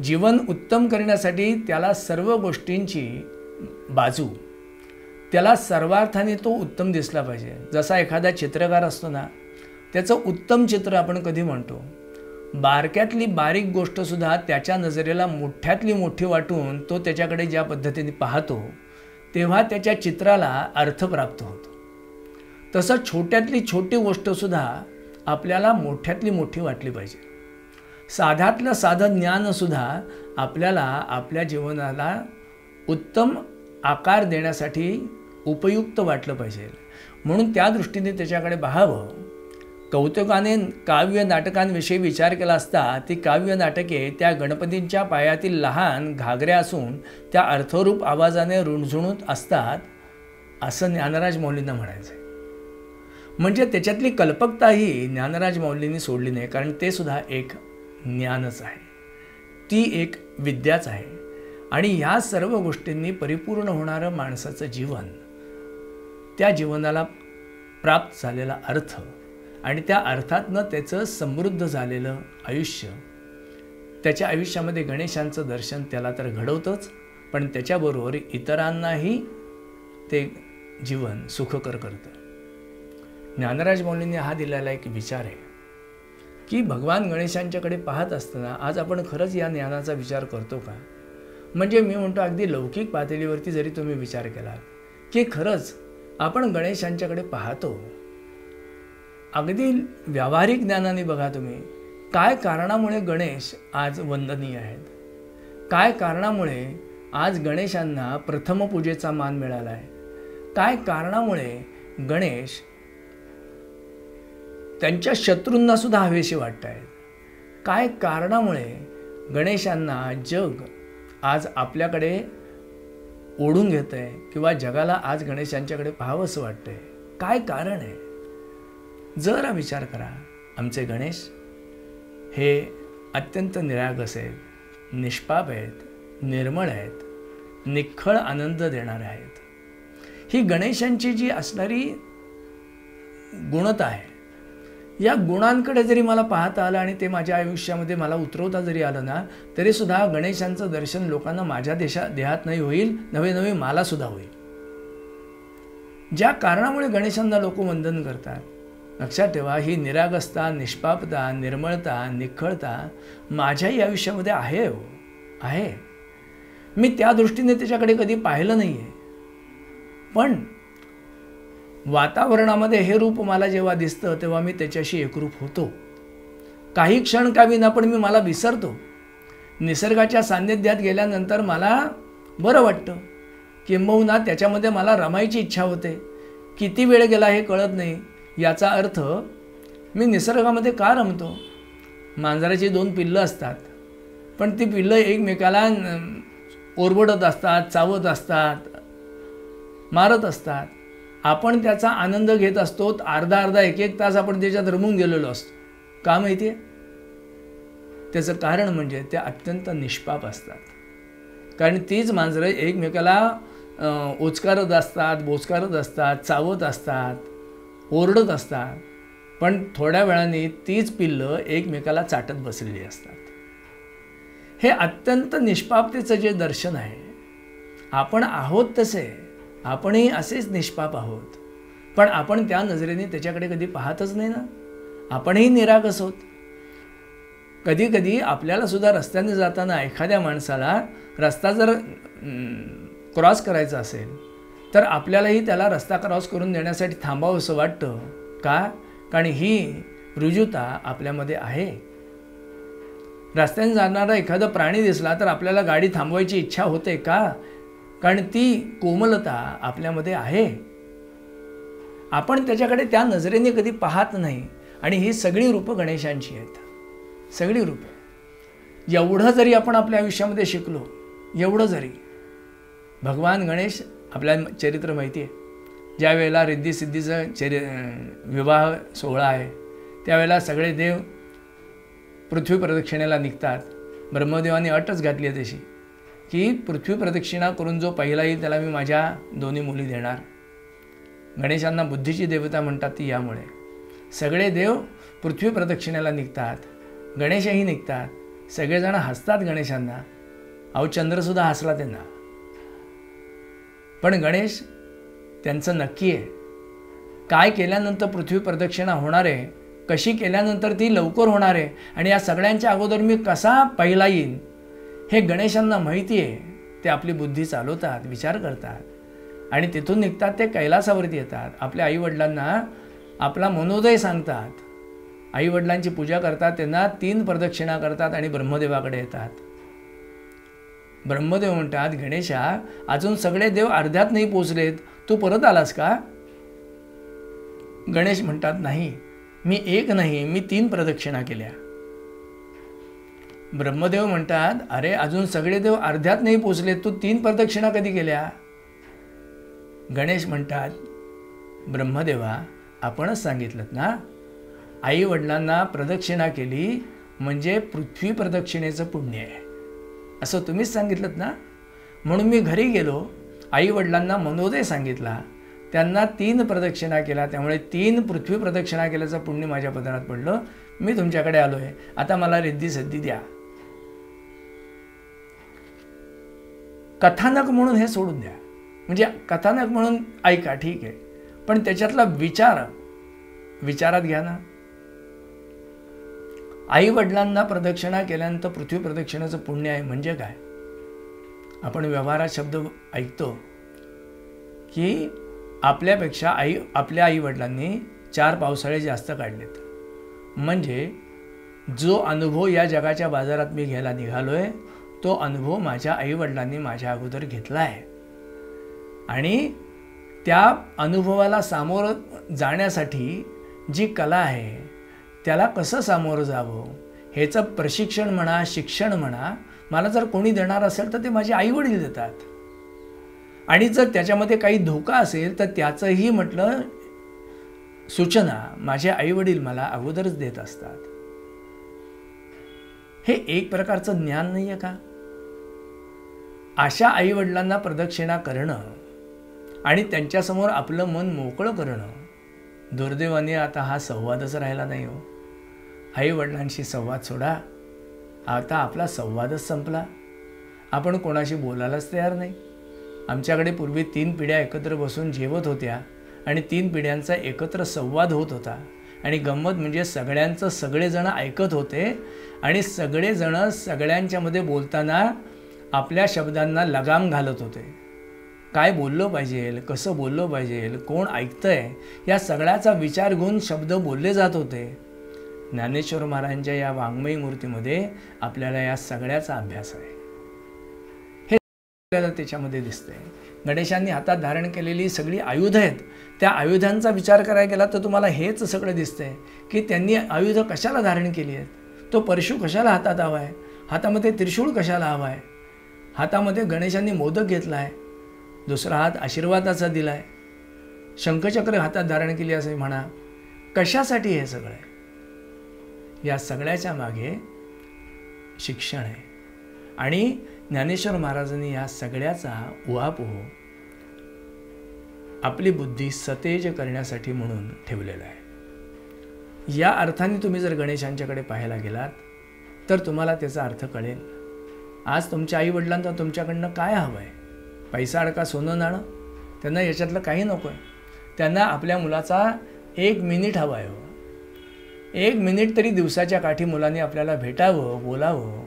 जीवन उत्तम करण्यासाठी त्याला सर्व गोष्टींची बाजू, त्याला सर्वार्थाने तो उत्तम दिसला पाहिजे. जसा एखादा चित्रकार असतो ना, त्याचं उत्तम चित्र आपण कधी म्हणतो, बारक्यातली बारीक गोष्टसुद्धा त्याच्या नजरेला मोठ्यातली मोठी वाटून तो त्याच्याकडे ज्या पद्धतीने पाहतो तेव्हा त्याच्या चित्राला अर्थ प्राप्त होतो. तसं छोट्यातली छोटी गोष्टसुद्धा आपल्याला मोठ्यातली मोठी वाटली पाहिजे. साध्यातलं साधं ज्ञानसुद्धा आपल्याला आपल्या जीवनाला उत्तम आकार देण्यासाठी उपयुक्त वाटलं पाहिजे. म्हणून त्या दृष्टीने त्याच्याकडे पाहावं. कौतुकाने काव्य नाटकांविषयी विचार केला असता ती काव्य नाटके त्या गणपतींच्या पायातील लहान घागऱ्या असून त्या अर्थरूप आवाजाने रुणझुणत असतात असं ज्ञानराज माऊलींना म्हणायचं आहे. म्हणजे त्याच्यातली कल्पकताही ज्ञानराज माऊलींनी सोडली नाही, कारण ते सुद्धा एक ज्ञानच आहे, ती एक विद्याच आहे. आणि ह्या सर्व गोष्टींनी परिपूर्ण होणारं माणसाचं जीवन, त्या जीवनाला प्राप्त झालेला अर्थ आणि त्या अर्थातनं त्याचं समृद्ध झालेलं आयुष्य, त्याच्या आयुष्यामध्ये गणेशांचं दर्शन त्याला तर घडवतंच, पण त्याच्याबरोबर इतरांनाही ते जीवन सुखकर करतं. ज्ञानराज माऊलींनी हा दिलेला एक विचार आहे की भगवान गणेशांच्याकडे पाहत असताना आज आपण खरंच या ज्ञानाचा विचार करतो का? म्हणजे मी म्हणतो अगदी लौकिक पातळीवरती जरी तुम्ही विचार केला की खरंच आपण गणेशांच्याकडे पाहतो, अगदी व्यावहारिक ज्ञानाने बघा तुम्ही, काय कारणामुळे गणेश आज वंदनीय आहेत, काय कारणामुळे आज गणेशांना प्रथम पूजेचा मान मिळाला आहे, काय कारणामुळे गणेश त्यांच्या शत्रूंना सुद्धा हवेशी वाटत आहेत, काय कारणामुळे गणेशांना जग आज आपल्याकडे ओढून घेत आहे किंवा जगाला आज गणेशांच्याकडे पाहावंसं वाटतं आहे, काय कारण आहे? जरा विचार करा. आमचे गणेश हे अत्यंत निरागस आहेत, निष्पाप आहेत, निर्मळ आहेत, निखळ आनंद देणारे आहेत. ही गणेशांची जी असणारी गुणता आहे, या गुणांकडे जरी मला पाहता आलं आणि ते माझ्या आयुष्यामध्ये मला उतरवता जरी आलं ना, तरीसुद्धा गणेशांचं दर्शन लोकांना माझ्या देहात नाही होईल, नवे नवे मलासुद्धा होईल. ज्या कारणामुळे गणेशांना लोक वंदन करतात, लक्षात ठेवा, ही निरागसता, निष्पापता, निर्मळता, निखळता माझ्याही आयुष्यामध्ये आहे आहे. मी त्या दृष्टीने त्याच्याकडे कधी पाहिलं नाही आहे, पण वातावरणामध्ये हे रूप मला जेव्हा दिसतं तेव्हा मी त्याच्याशी एकरूप होतो. काही क्षण का विना पण मी मला विसरतो. निसर्गाच्या सान्निध्यात गेल्यानंतर मला बरं वाटतं, किंबहुना त्याच्यामध्ये मला रमायची इच्छा होते. किती वेळ गेला हे कळत नाही. याचा अर्थ मी निसर्गामध्ये का रमतो? मांजराची 2 पिल्लं असतात, पण ती पिल्लं एकमेकाला ओरबडत असतात, चावत असतात, मारत असतात. आपण त्याचा आनंद घेत असतो. अर्धा 1-1 तास आपण त्याच्यात रमून गेलेलो असतो. का माहिती आहे? त्याचं कारण म्हणजे ते अत्यंत निष्पाप असतात. कारण तीच मांजरं एकमेकाला ओचकारत असतात, बोचकारत असतात, चावत असतात, ओरडत असतात, पण थोड्या वेळाने तीच पिल्लं एकमेकाला चाटत बसलेली असतात. हे अत्यंत निष्पापतेचं जे दर्शन आहे, आपण आहोत तसे, आपणही असेच निष्पाप आहोत, पण आपण त्या नजरेने त्याच्याकडे कधी पाहतच नाही ना. आपणही निरागस आहोत. कधी कधी आपल्याला सुद्धा रस्त्याने जाताना एखाद्या माणसाला रस्ता जर क्रॉस करायचा असेल तर आपल्यालाही त्याला रस्ता क्रॉस करून देण्यासाठी थांबावं असं वाटतं. का? कारण ही रुजुता आपल्यामध्ये आहे. रस्त्याने जाणारा एखादा प्राणी दिसला तर आपल्याला गाडी थांबवायची इच्छा होते. का? कारण ती कोमलता आपल्यामध्ये आहे. आपण त्याच्याकडे त्या नजरेने कधी पाहत नाही. आणि ही सगळी रूपं गणेशांची आहेत, सगळी रूपं. एवढं जरी आपण आपल्या आयुष्यामध्ये शिकलो, एवढं जरी, भगवान गणेश, आपल्या चरित्र माहिती आहे, ज्या वेळेला रिद्धी सिद्धीचं विवाह सोहळा आहे त्यावेळेला सगळे देव पृथ्वी प्रदक्षिणेला निघतात. ब्रह्मदेवाने अटच घातली आहे तशी की पृथ्वी प्रदक्षिणा करून जो पहिला येईल त्याला मी माझ्या दोन्ही मुली देणार. गणेशांना बुद्धीची देवता म्हणतात ती यामुळे. सगळे देव पृथ्वी प्रदक्षिणेला निघतात, गणेशही निघतात, सगळेजण हसतात गणेशांना. अहो चंद्रसुद्धा हसला त्यांना. पण गणेश त्यांचं नक्की आहे. काय केल्यानंतर पृथ्वी प्रदक्षिणा होणार आहे, कशी केल्यानंतर ती लवकर होणार आहे, आणि या सगळ्यांच्या अगोदर मी कसा पहिला येईन हे गणेशांना माहिती आहे. ते आपली बुद्धी चालवतात, विचार करतात आणि तिथून निघतात ते कैलासावरती येतात. आपल्या आईवडिलांना आपला मनोदय सांगतात, आईवडिलांची पूजा करतात, त्यांना 3 प्रदक्षिणा करतात आणि ब्रह्मदेवाकडे येतात. ब्रह्मदेव म्हणतात, गणेशा अजून सगळे देव अर्ध्यात नाही पोचलेत, तू परत आलास का? गणेश म्हणतात, नाही, मी 1 नाही, मी 3 प्रदक्षिणा केल्या. ब्रह्मदेव म्हणतात, अरे अजून सगळे देव अर्ध्यात नाही पोचलेत, तू 3 प्रदक्षिणा कधी केल्या? गणेश म्हणतात, ब्रह्मदेवा आपणच सांगितलं ना, आई वडिलांना प्रदक्षिणा केली म्हणजे पृथ्वी प्रदक्षिणेचं पुण्य आहे, असं तुम्हीच सांगितलं ना. म्हणून मी घरी गेलो, आई वडिलांना मनोदय सांगितला, त्यांना 3 प्रदक्षिणा केला, त्यामुळे 3 पृथ्वी प्रदक्षिणा केल्याचं पुण्य माझ्या पदरात पडलं. मी तुमच्याकडे आलो आहे, आता मला रिद्धी सिद्धी द्या. कथानक म्हणून हे सोडून द्या, म्हणजे कथानक म्हणून ऐका ठीक आहे, पण त्याच्यातला विचारात घ्या ना. आई वडिलांना प्रदक्षिणा केल्यानंतर पृथ्वी प्रदक्षिणेचं पुण्य आहे म्हणजे काय? आपण व्यवहारात शब्द ऐकतो की आपल्यापेक्षा आपल्या आई वडिलांनी 4 पावसाळे जास्त काढलेत, म्हणजे जो अनुभव या जगाच्या बाजारात मी घ्यायला निघालोय तो अनुभव माझ्या आईवडिलांनी माझ्या अगोदर घेतला आहे. आणि त्या अनुभवाला सामोरं जाण्यासाठी जी कला आहे त्याला कसं सामोरं जावं ह्याचं प्रशिक्षण म्हणा, शिक्षण म्हणा, मला जर कोणी देणार असेल तर ते माझे आईवडील देतात. आणि जर त्याच्यामध्ये काही धोका असेल तर त्याचंही म्हटलं सूचना माझे आईवडील मला अगोदरच देत असतात. हे एक प्रकारचं ज्ञान नाही आहे का? अशा आईवडिलांना प्रदक्षिणा करणं आणि त्यांच्यासमोर आपलं मन मोकळं करणं, दुर्दैवाने आता हा संवादच राहिला नाही हो. आईवडिलांशी संवाद सोडा, आता आपला संवादच संपला. आपण कोणाशी बोलायलाच तयार नाही. आमच्याकडे पूर्वी 3 पिढ्या एकत्र बसून जेवत होत्या आणि 3 पिढ्यांचा एकत्र संवाद होत होता. आणि गंमत म्हणजे सगळ्यांचं सगळेजण ऐकत होते आणि सगळेजण सगळ्यांच्यामध्ये बोलताना आपल्या शब्दांना लगाम घालत होते. काय बोललं पाहिजे, कसं बोललं पाहिजे, कोण ऐकतंय, या सगळ्याचा विचार घेऊन शब्द बोलले जात होते. ज्ञानेश्वर महाराजांच्या या वाङ्मयी मूर्तीमध्ये आपल्याला या सगळ्याचा अभ्यास आहे, हे आपल्याला त्याच्यामध्ये दिसतंय. गणेशांनी हातात धारण केलेली सगळी आयुधं आहेत, त्या आयुधांचा विचार करायला गेला तर तुम्हाला हेच सगळं दिसतंय की त्यांनी आयुधं कशाला धारण केली आहेत. तो परशु कशाला हातात हवा आहे, हातामध्ये त्रिशूळ कशाला हवा आहे, हातामध्ये गणेशांनी मोदक घेतला आहे, दुसरा हात आशीर्वादाचा दिला आहे, शंखचक्र हातात धारण केली असे म्हणा. कशासाठी हे सगळं आहे? या सगळ्याच्या मागे शिक्षण आहे. आणि ज्ञानेश्वर महाराजांनी या सगळ्याचा उहापोह आपली बुद्धी सतेज करण्यासाठी म्हणून ठेवलेला आहे. या अर्थाने तुम्ही जर गणेशांच्याकडे पाहायला गेलात तर तुम्हाला त्याचा अर्थ कळेल. आज तुमच्या आईवडिलांना तुमच्याकडनं काय हवं आहे? पैसा अडका सोनं नाणं? त्यांना याच्यातलं काही नको आहे. त्यांना आपल्या मुलाचा 1 मिनिट हवा आहे. 1 मिनिट तरी दिवसाच्या काठी मुलांनी आपल्याला भेटावं, बोलावं,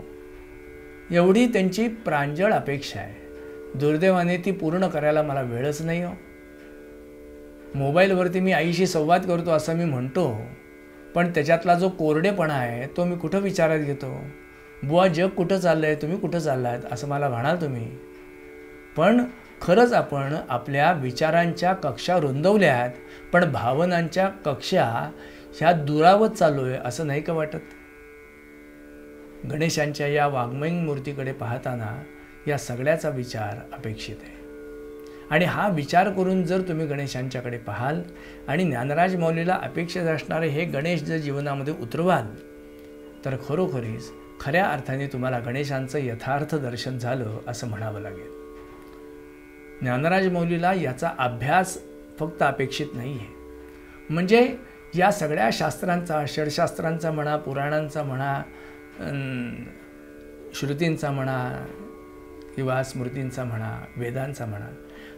एवढी त्यांची प्रांजळ अपेक्षा आहे. दुर्दैवाने ती पूर्ण करायला मला वेळच नाही हो. मोबाईलवरती मी आईशी संवाद करतो असं मी म्हणतो, पण त्याच्यातला जो कोरडेपणा आहे तो मी कुठं विचारात घेतो? बुवा जग कुठं चाललं आहे, तुम्ही कुठं चाललात असं मला म्हणाल तुम्ही. पण खरंच आपण आपल्या विचारांच्या कक्षा रुंदवल्यात, पण भावनांच्या कक्षा ह्या दुरावत चाललो आहे असं नाही का वाटत? गणेशांच्या या वाङ्मयीन मूर्तीकडे पाहताना या सगळ्याचा विचार अपेक्षित आहे. आणि हा विचार करून जर तुम्ही गणेशांच्याकडे पाहाल आणि ज्ञानराज माऊलीला अपेक्षित असणारे हे गणेश जर जीवनामध्ये उतरवाल, तर खरोखरीच खऱ्या अर्थाने तुम्हाला गणेशांचं यथार्थ दर्शन झालं असं म्हणावं लागेल. ज्ञानराज माऊलीला याचा अभ्यास फक्त अपेक्षित नाही आहे. म्हणजे या सगळ्या शास्त्रांचा, षडशास्त्रांचा म्हणा, पुराणांचा म्हणा, श्रुतींचा म्हणा किंवा स्मृतींचा म्हणा, वेदांचा म्हणा,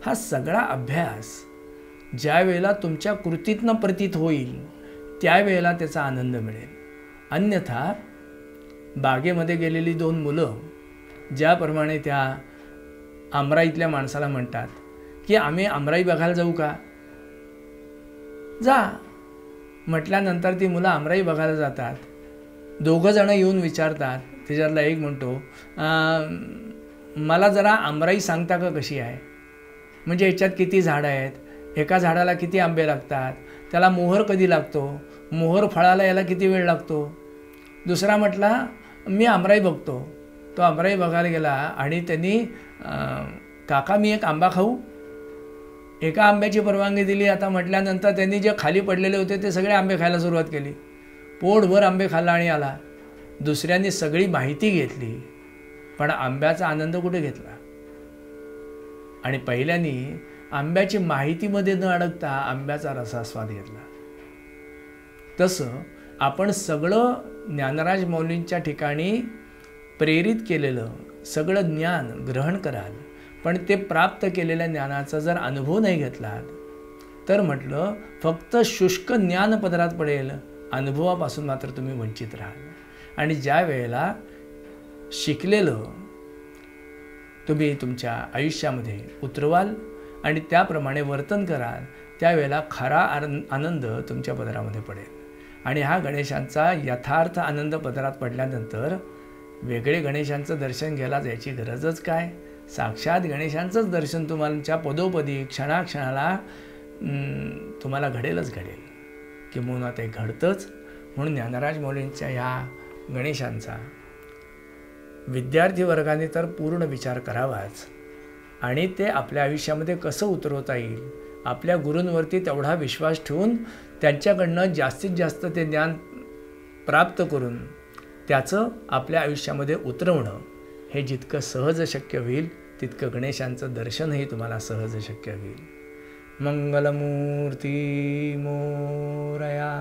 हा सगळा अभ्यास ज्या वेळेला तुमच्या कृतीतनं प्रतीत होईल त्यावेळेला त्याचा आनंद मिळेल. अन्यथा बागेमध्ये गेलेली 2 मुलं ज्याप्रमाणे त्या आमराईतल्या माणसाला म्हणतात की आम्ही आमराई बघायला जाऊ का? जा म्हटल्यानंतर ती मुलं आमराई बघायला जातात. 2 जणं येऊन विचारतात. त्याच्यातला एक म्हणतो मला जरा आमराई सांगता का कशी आहे? म्हणजे याच्यात किती झाडं आहेत, एका झाडाला किती आंबे लागतात, त्याला मोहर कधी लागतो, मोहर फळाला याला किती वेळ लागतो. दुसरा म्हटला मी आमराई बघतो. तो आमराई बघायला गेला आणि त्यांनी काका मी एक आंबा खाऊ? एका आंब्याची परवानगी दिली. आता म्हटल्यानंतर त्यांनी जे खाली पडलेले होते ते सगळे आंबे खायला सुरुवात केली. पोटभर आंबे खाल्ला आणि आला. दुसऱ्यांनी सगळी माहिती घेतली, पण आंब्याचा आनंद कुठे घेतला? आणि पहिल्यांनी आंब्याची माहितीमध्ये न अडकता आंब्याचा रसास्वाद घेतला. तसं आपण सगळं ज्ञानराज माऊलींच्या ठिकाणी प्रेरित केलेलं सगळं ज्ञान ग्रहण कराल, पण ते प्राप्त केलेल्या ज्ञानाचा जर अनुभव नाही घेतला तर म्हटलं फक्त शुष्क ज्ञान पदरात पडेल, अनुभवापासून मात्र तुम्ही वंचित राहाल. आणि ज्या वेळेला शिकलेलं तुम्ही तुमच्या आयुष्यामध्ये उतरवाल आणि त्याप्रमाणे वर्तन कराल, त्यावेळेला खरा आनंद तुमच्या पदरामध्ये पडेल. आणि हा गणेशांचा यथार्थ आनंद पदरात पडल्यानंतर वेगळे गणेशांचं दर्शन घ्यायला जायची गरजच काय? साक्षात गणेशांचंच दर्शन तुमच्या पदोपदी क्षणाक्षणाला तुम्हाला घडेलच घडेल. किंबहुना ते घडतंच. म्हणून ज्ञानराज माऊलींच्या ह्या गणेशांचा विद्यार्थी वर्गाने तर पूर्ण विचार करावाच, आणि ते आपल्या आयुष्यामध्ये कसं उतरवता येईल, आपल्या गुरूंवरती तेवढा विश्वास ठेवून त्यांच्याकडनं जास्तीत जास्त ते ज्ञान प्राप्त करून त्याचं आपल्या आयुष्यामध्ये उतरवणं हे जितकं सहज शक्य होईल तितकं गणेशांचं दर्शनही तुम्हाला सहज शक्य होईल. मंगलमूर्ती मोरया.